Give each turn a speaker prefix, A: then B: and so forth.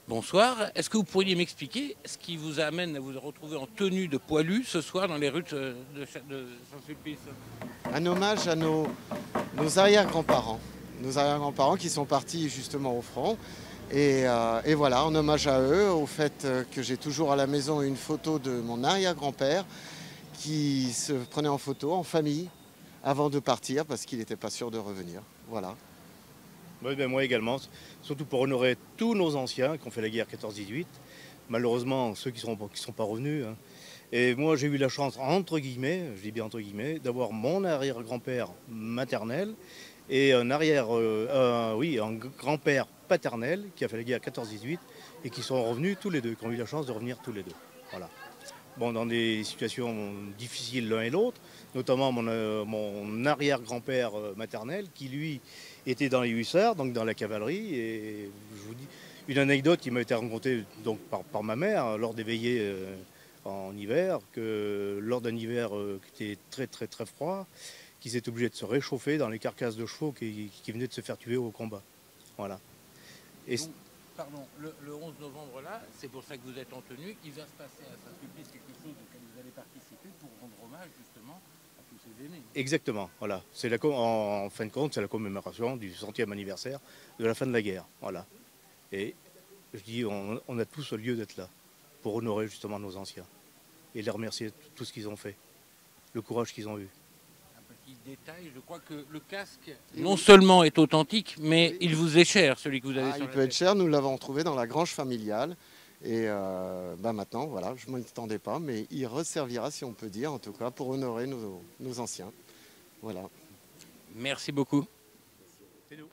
A: Bonsoir. Est-ce que vous pourriez m'expliquer ce qui vous amène à vous retrouver en tenue de poilu ce soir dans les rues de Saint-Sulpice?
B: Un hommage à nos arrière-grands-parents. Nos arrière-grands-parents qui sont partis justement au front. Et voilà, en hommage à eux, au fait que j'ai toujours à la maison une photo de mon arrière-grand-père qui se prenait en photo en famille avant de partir parce qu'il n'était pas sûr de revenir. Voilà.
C: Oui, ben moi également, surtout pour honorer tous nos anciens qui ont fait la guerre 14-18, malheureusement ceux qui sont pas revenus, hein. Et moi j'ai eu la chance, entre guillemets, je dis bien entre guillemets, d'avoir mon arrière-grand-père maternel et un grand-père paternel qui a fait la guerre 14-18 et qui sont revenus tous les deux, qui ont eu la chance de revenir tous les deux. Voilà. Bon, dans des situations difficiles l'un et l'autre, notamment mon arrière-grand-père maternel qui lui était dans les hussards, donc dans la cavalerie. Et je vous dis une anecdote qui m'a été racontée donc par ma mère lors des veillées en hiver, que lors d'un hiver qui était très très très froid, qu'ils étaient obligés de se réchauffer dans les carcasses de chevaux qui venaient de se faire tuer au combat. Voilà. Et
A: Donc, pardon, le 11 novembre là, c'est pour ça que vous êtes en tenue. Il va se passer à Saint-Sulpice quelque chose auquel vous allez participer pour rendre hommage justement à tous ces aînés.
C: exactement, voilà. En fin de compte, c'est la commémoration du 100e anniversaire de la fin de la guerre. Voilà. Et je dis, on a tous lieu d'être là pour honorer justement nos anciens et les remercier de tout ce qu'ils ont fait, le courage qu'ils ont eu.
A: Un petit détail, je crois que le casque non seulement est authentique, mais il vous est cher, celui que vous avez sur
B: Il
A: la
B: peut être
A: tête.
B: cher, nous l'avons trouvé dans la grange familiale. Et maintenant, voilà, je ne m'y attendais pas, mais il resservira, si on peut dire, en tout cas, pour honorer nos anciens. Voilà.
A: Merci beaucoup.
C: C'est nous.